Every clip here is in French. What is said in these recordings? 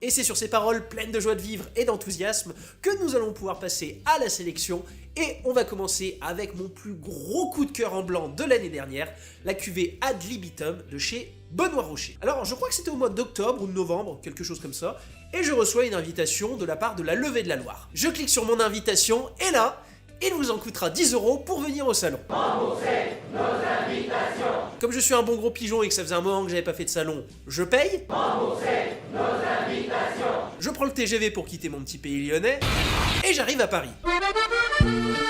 Et c'est sur ces paroles pleines de joie de vivre et d'enthousiasme que nous allons pouvoir passer à la sélection. Et on va commencer avec mon plus gros coup de cœur en blanc de l'année dernière, la cuvée Ad Libitum de chez Benoît Rocher. Alors je crois que c'était au mois d'octobre ou de novembre, quelque chose comme ça, et je reçois une invitation de la part de la Levée de la Loire. Je clique sur mon invitation et là, il vous en coûtera 10 € pour venir au salon. Remboursez nos invitations. Comme je suis un bon gros pigeon et que ça faisait un moment que j'avais pas fait de salon, je paye. Remboursez nos invitations. Je prends le TGV pour quitter mon petit pays lyonnais et j'arrive à Paris.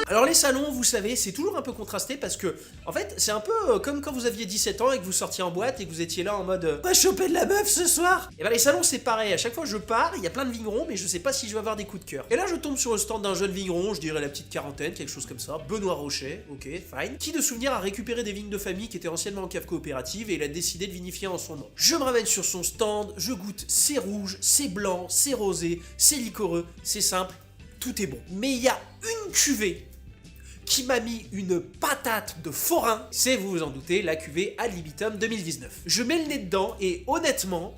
Alors les salons, vous savez, c'est toujours un peu contrasté parce que, en fait, c'est un peu comme quand vous aviez 17 ans et que vous sortiez en boîte et que vous étiez là en mode « Va choper de la meuf ce soir !» Et ben les salons c'est pareil, à chaque fois je pars, il y a plein de vignerons mais je sais pas si je vais avoir des coups de cœur. Et là je tombe sur le stand d'un jeune vigneron, je dirais la petite quarantaine, quelque chose comme ça, Benoît Rocher, ok, fine, qui de souvenir a récupéré des vignes de famille qui étaient anciennement en cave coopérative et il a décidé de vinifier en son nom. Je me ramène sur son stand, je goûte, c'est rouge, c'est blanc, c'est rosé, c'est liquoreux, c'est simple, tout est bon. Mais il y a une cuvée qui m'a mis une patate de forain, c'est, vous vous en doutez, la cuvée Ad Libitum 2019. Je mets le nez dedans et honnêtement,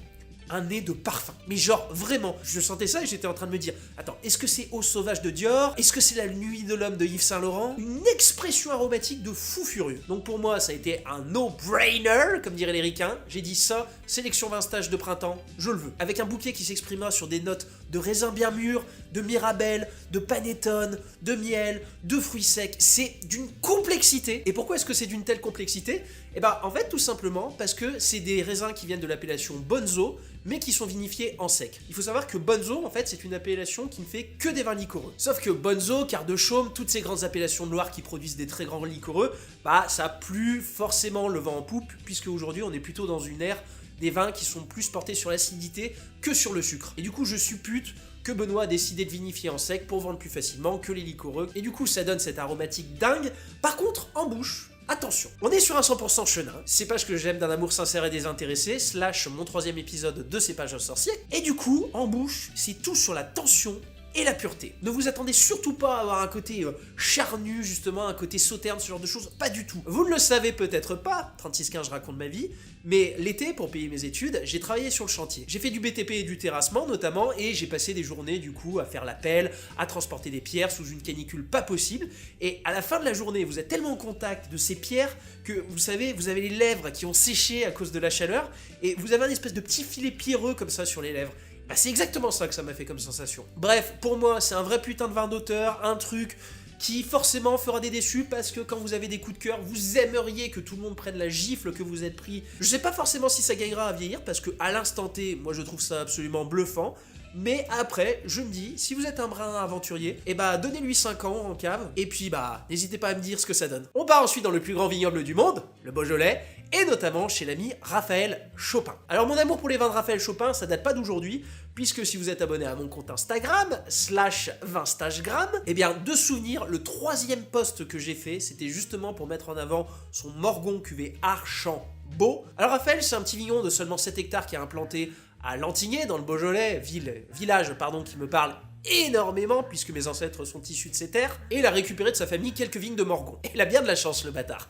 un nez de parfum. Mais genre, vraiment, je sentais ça et j'étais en train de me dire, attends, est-ce que c'est Eau sauvage de Dior? Est-ce que c'est la nuit de l'homme de Yves Saint Laurent? Une expression aromatique de fou furieux. Donc pour moi, ça a été un no-brainer, comme diraient les ricains. J'ai dit ça, sélection 20 stages de printemps, je le veux. Avec un bouquet qui s'exprimera sur des notes de raisin bien mûr, de mirabelle, de panettone, de miel, de fruits secs. C'est d'une complexité. Et pourquoi est-ce que c'est d'une telle complexité? Eh ben, en fait, tout simplement parce que c'est des raisins qui viennent de l'appellation Bonzo, mais qui sont vinifiés en sec. Il faut savoir que Bonzo, en fait, c'est une appellation qui ne fait que des vins liquoreux. Sauf que Bonzo, Quart de Chaume, toutes ces grandes appellations de Loire qui produisent des très grands liquoreux, bah, ça a plus forcément le vent en poupe, puisque aujourd'hui, on est plutôt dans une ère des vins qui sont plus portés sur l'acidité que sur le sucre. Et du coup, je suppute que Benoît a décidé de vinifier en sec pour vendre plus facilement que les liquoreux. Et du coup, ça donne cette aromatique dingue. Par contre, en bouche, attention, on est sur un 100% chenin, cépage que j'aime d'un amour sincère et désintéressé, / mon 3e épisode de Cépage sorcier, et du coup, en bouche, c'est tout sur la tension et la pureté. Ne vous attendez surtout pas à avoir un côté charnu, justement, un côté sauterne, ce genre de choses, pas du tout. Vous ne le savez peut-être pas, 36-15 je raconte ma vie, mais l'été, pour payer mes études, j'ai travaillé sur le chantier. J'ai fait du BTP et du terrassement notamment, et j'ai passé des journées du coup à faire la pelle, à transporter des pierres sous une canicule pas possible, et à la fin de la journée, vous êtes tellement en contact de ces pierres que, vous savez, vous avez les lèvres qui ont séché à cause de la chaleur, et vous avez un espèce de petit filet pierreux comme ça sur les lèvres. Bah, c'est exactement ça que ça m'a fait comme sensation. Bref, pour moi, c'est un vrai putain de vin d'auteur, un truc qui forcément fera des déçus parce que quand vous avez des coups de cœur, vous aimeriez que tout le monde prenne la gifle que vous êtes pris. Je sais pas forcément si ça gagnera à vieillir parce que à l'instant T, moi je trouve ça absolument bluffant. Mais après, je me dis, si vous êtes un brin aventurier, et bah donnez-lui 5 ans en cave, et puis bah n'hésitez pas à me dire ce que ça donne. On part ensuite dans le plus grand vignoble du monde, le Beaujolais, et notamment chez l'ami Raphaël Chopin. Alors mon amour pour les vins de Raphaël Chopin, ça date pas d'aujourd'hui, puisque si vous êtes abonné à mon compte Instagram, /20stagegram, eh bien de souvenir, le 3e post que j'ai fait, c'était justement pour mettre en avant son Morgon cuvée Archambault. Alors Raphaël, c'est un petit vigneron de seulement 7 hectares qui a implanté à Lantigné, dans le Beaujolais, village qui me parle énormément, puisque mes ancêtres sont issus de ces terres, et il a récupéré de sa famille quelques vignes de Morgon. Et il a bien de la chance, le bâtard.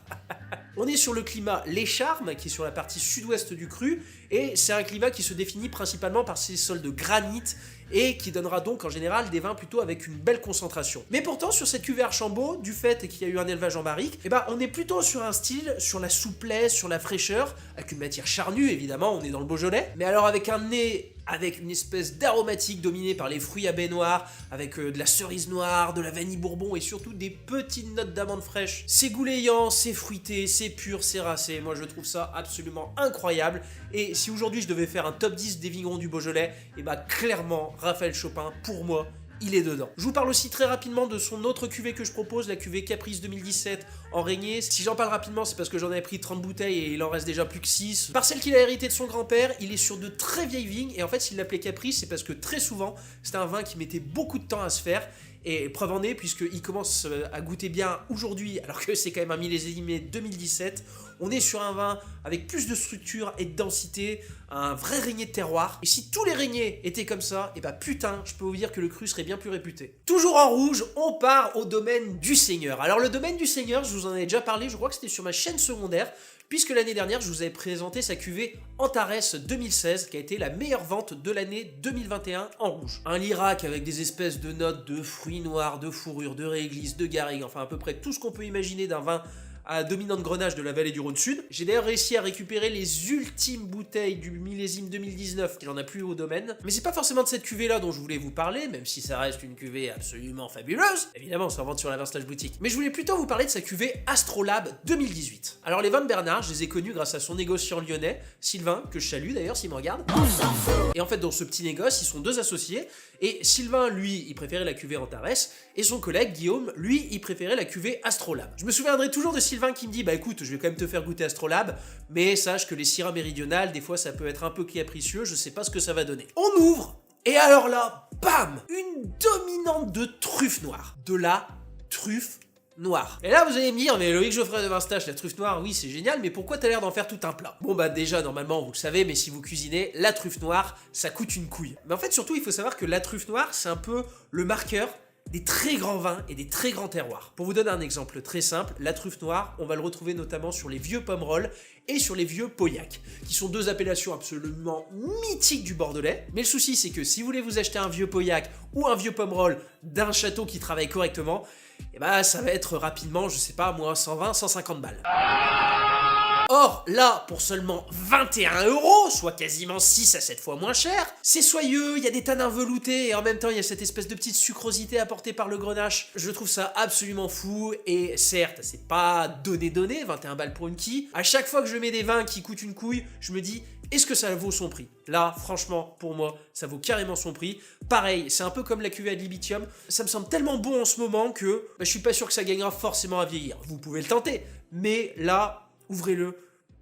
On est sur le climat Les Charmes, qui est sur la partie sud-ouest du cru, et c'est un climat qui se définit principalement par ses sols de granit, et qui donnera donc en général des vins plutôt avec une belle concentration. Mais pourtant, sur cette cuvée Archambault, du fait qu'il y a eu un élevage en barrique, eh ben, on est plutôt sur un style, sur la souplesse, sur la fraîcheur, avec une matière charnue, évidemment, on est dans le Beaujolais, mais alors avec un nez, avec une espèce d'aromatique dominée par les fruits à baie noire, avec de la cerise noire, de la vanille bourbon et surtout des petites notes d'amande fraîche. C'est goulayant, c'est fruité, c'est pur, c'est racé. Moi je trouve ça absolument incroyable. Et si aujourd'hui je devais faire un top 10 des vignerons du Beaujolais, et bah clairement Raphaël Chopin, pour moi, il est dedans. Je vous parle aussi très rapidement de son autre cuvée que je propose, la cuvée Caprice 2017 en régnier. Si j'en parle rapidement, c'est parce que j'en avais pris 30 bouteilles et il en reste déjà plus que 6. Par celle qu'il a hérité de son grand-père, il est sur de très vieilles vignes, et en fait s'il l'appelait Caprice, c'est parce que très souvent, c'était un vin qui mettait beaucoup de temps à se faire. Et preuve en est, puisqu'il commence à goûter bien aujourd'hui, alors que c'est quand même un millésimé 2017, on est sur un vin avec plus de structure et de densité, un vrai régnier de terroir. Et si tous les régniers étaient comme ça, et bah putain, je peux vous dire que le cru serait bien plus réputé. Toujours en rouge, on part au domaine du Seigneur. Alors le domaine du Seigneur, je vous en ai déjà parlé, je crois que c'était sur ma chaîne secondaire, puisque l'année dernière, je vous avais présenté sa cuvée Antares 2016, qui a été la meilleure vente de l'année 2021 en rouge. Un Lirac avec des espèces de notes de fruits noirs, de fourrure, de réglisse, de garrigue, enfin à peu près tout ce qu'on peut imaginer d'un vin à dominante Grenache de la vallée du Rhône Sud. J'ai d'ailleurs réussi à récupérer les ultimes bouteilles du millésime 2019, il en a plus au domaine. Mais c'est pas forcément de cette cuvée là dont je voulais vous parler, même si ça reste une cuvée absolument fabuleuse. Évidemment, ça en vente sur la Vintage Boutique. Mais je voulais plutôt vous parler de sa cuvée Astrolabe 2018. Alors les vins de Bernard, je les ai connus grâce à son négociant lyonnais, Sylvain, que je salue d'ailleurs s'il me regarde. Et en fait, dans ce petit négoce, ils sont deux associés. Et Sylvain, lui, il préférait la cuvée Antares, et son collègue Guillaume, lui, il préférait la cuvée Astrolabe. Je me souviendrai toujours de Sylvain qui me dit, bah écoute, je vais quand même te faire goûter Astrolabe, mais sache que les Syrah méridionales, des fois, ça peut être un peu capricieux, je sais pas ce que ça va donner. On ouvre, et alors là, bam, une dominante de truffe noire. De la truffe noire. Et là vous allez me dire, mais Loïc Geoffrey de Vinstache, la truffe noire, oui c'est génial, mais pourquoi t'as l'air d'en faire tout un plat? Bon bah déjà normalement vous le savez, mais si vous cuisinez, la truffe noire, ça coûte une couille. Mais en fait surtout il faut savoir que la truffe noire c'est un peu le marqueur des très grands vins et des très grands terroirs. Pour vous donner un exemple très simple, la truffe noire, on va le retrouver notamment sur les vieux Pomerol et sur les vieux Pauillac, qui sont deux appellations absolument mythiques du Bordelais. Mais le souci c'est que si vous voulez vous acheter un vieux Pauillac ou un vieux Pomerol d'un château qui travaille correctement, et bah ça va être rapidement, je sais pas moi, 120, 150 balles. Or, là, pour seulement 21 €, soit quasiment 6 à 7 fois moins cher, c'est soyeux, il y a des tanins veloutés, et en même temps, il y a cette espèce de petite sucrosité apportée par le grenache. Je trouve ça absolument fou, et certes, c'est pas donné, 21 balles pour une quille. À chaque fois que je mets des vins qui coûtent une couille, je me dis, est-ce que ça vaut son prix? Là, franchement, pour moi, ça vaut carrément son prix. Pareil, c'est un peu comme la cuvée ad libitum, ça me semble tellement bon en ce moment que je suis pas sûr que ça gagnera forcément à vieillir. Vous pouvez le tenter, mais là, ouvrez-le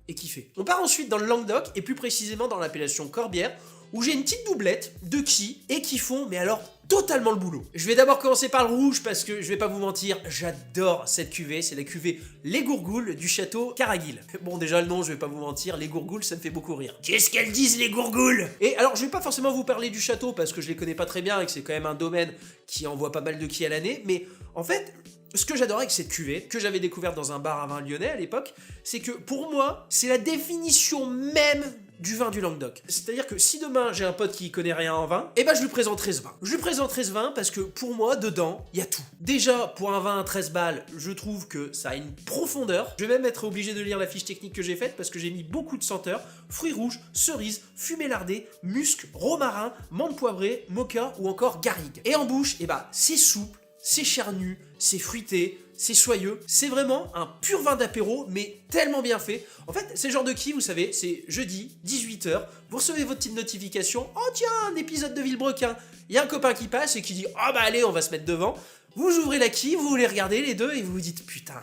et kiffez. On part ensuite dans le Languedoc, et plus précisément dans l'appellation Corbière, où j'ai une petite doublette de quilles et qui font, mais alors, totalement le boulot. Je vais d'abord commencer par le rouge parce que je vais pas vous mentir, j'adore cette cuvée, c'est la cuvée Les Gourgoules du château Caraguil. Bon déjà le nom, je vais pas vous mentir, Les Gourgoules ça me fait beaucoup rire. Qu'est-ce qu'elles disent les Gourgoules? Et alors je vais pas forcément vous parler du château parce que je les connais pas très bien et que c'est quand même un domaine qui envoie pas mal de quilles à l'année, mais en fait, ce que j'adorais avec cette cuvée, que j'avais découverte dans un bar à vin lyonnais à l'époque, c'est que pour moi, c'est la définition même du vin du Languedoc. C'est-à-dire que si demain j'ai un pote qui connaît rien en vin, et ben je lui présenterai ce vin. Je lui présenterai ce vin parce que pour moi, dedans, il y a tout. Déjà, pour un vin à 13 balles, je trouve que ça a une profondeur. Je vais même être obligé de lire la fiche technique que j'ai faite parce que j'ai mis beaucoup de senteurs, fruits rouges, cerises, fumée lardée, musc, romarin, menthe poivrée, mocha ou encore garrigue. Et en bouche, et ben c'est souple, c'est charnu, c'est fruité, c'est soyeux, c'est vraiment un pur vin d'apéro, mais tellement bien fait. En fait, c'est le genre de qui, vous savez, c'est jeudi, 18h, vous recevez votre petite notification, oh tiens, un épisode de Villebrequin, il y a un copain qui passe et qui dit, oh bah allez, on va se mettre devant, vous ouvrez la quille, vous les regardez les deux et vous vous dites, putain,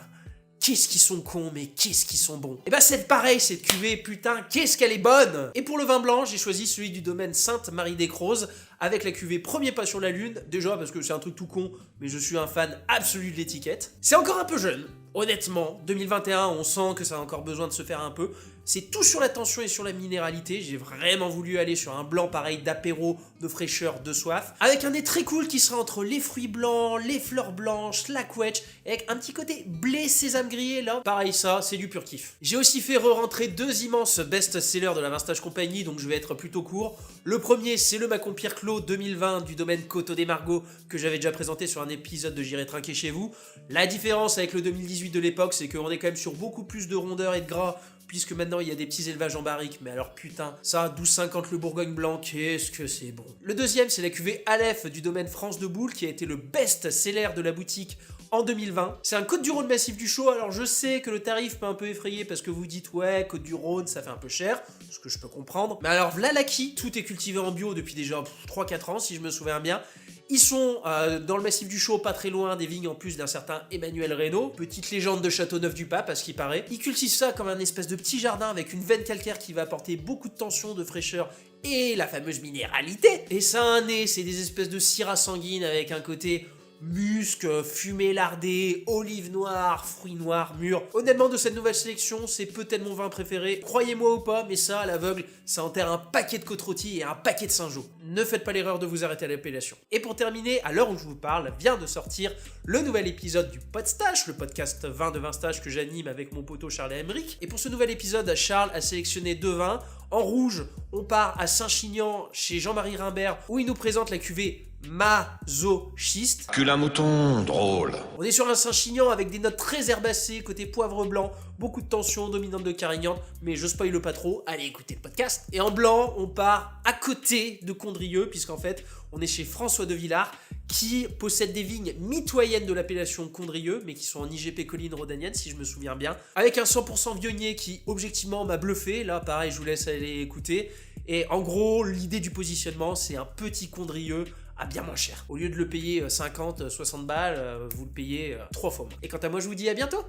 qu'est-ce qu'ils sont cons, mais qu'est-ce qu'ils sont bons. Et bah c'est pareil, cette cuvée, putain, qu'est-ce qu'elle est bonne. Et pour le vin blanc, j'ai choisi celui du domaine Sainte-Marie-des-Crozes, avec la cuvée Premier Pas sur la Lune, déjà parce que c'est un truc tout con, mais je suis un fan absolu de l'étiquette. C'est encore un peu jeune, honnêtement, 2021, on sent que ça a encore besoin de se faire un peu. C'est tout sur la tension et sur la minéralité, j'ai vraiment voulu aller sur un blanc pareil d'apéro, de fraîcheur, de soif, avec un nez très cool qui sera entre les fruits blancs, les fleurs blanches, la quetch, avec un petit côté blé sésame grillé là. Pareil ça, c'est du pur kiff. J'ai aussi fait re-rentrer deux immenses best-sellers de la Vintage Compagnie, donc je vais être plutôt court. Le premier, c'est le Macon-Pierre Clos 2020 du domaine Coteau des Margots, que j'avais déjà présenté sur un épisode de J'irai trinquer chez vous. La différence avec le 2018 de l'époque, c'est qu'on est quand même sur beaucoup plus de rondeur et de gras, puisque maintenant il y a des petits élevages en barrique, mais alors putain, ça, 12,50 le Bourgogne blanc, qu'est-ce que c'est bon. Le deuxième, c'est la cuvée Aleph du domaine France de Boule, qui a été le best-seller de la boutique en 2020. C'est un Côte-du-Rhône massif du Chaux, alors je sais que le tarif peut un peu effrayer parce que vous dites ouais, Côte-du-Rhône ça fait un peu cher, ce que je peux comprendre. Mais alors v'là l'acquis, tout est cultivé en bio depuis déjà 3-4 ans si je me souviens bien. Ils sont dans le massif du Chaux, pas très loin des vignes en plus d'un certain Emmanuel Reynaud, petite légende de Châteauneuf-du-Pape à ce qui paraît. Ils cultivent ça comme un espèce de petit jardin avec une veine calcaire qui va apporter beaucoup de tension, de fraîcheur et la fameuse minéralité. Et ça a un nez, c'est des espèces de syrah sanguine avec un côté musc, fumée lardée, olive noire, fruits noirs, mûrs. Honnêtement, de cette nouvelle sélection, c'est peut-être mon vin préféré. Croyez-moi ou pas, mais ça, à l'aveugle, ça enterre un paquet de côtes rôties et un paquet de Saint-Jean. Ne faites pas l'erreur de vous arrêter à l'appellation. Et pour terminer, à l'heure où je vous parle, vient de sortir le nouvel épisode du Podstache, le podcast vin de Vinstache que j'anime avec mon poteau Charles et Emeric. Et pour ce nouvel épisode, Charles a sélectionné 2 vins. En rouge, on part à Saint-Chinian chez Jean-Marie Rimbert où il nous présente la cuvée Masochiste. Cul un mouton, drôle. On est sur un Saint-Chinian avec des notes très herbacées, côté poivre blanc, beaucoup de tension, dominante de Carignane, mais je spoile pas trop, allez écoutez le podcast. Et en blanc, on part à côté de Condrieu, puisqu'en fait, on est chez François de Villars, qui possède des vignes mitoyennes de l'appellation Condrieu, mais qui sont en IGP Colline Rhodanienne, si je me souviens bien, avec un 100% Viognier qui, objectivement, m'a bluffé. Là, pareil, je vous laisse aller écouter. Et en gros, l'idée du positionnement, c'est un petit Condrieu à bien moins cher. Au lieu de le payer 50, 60 balles, vous le payez 3 fois moins. Et quant à moi, je vous dis à bientôt.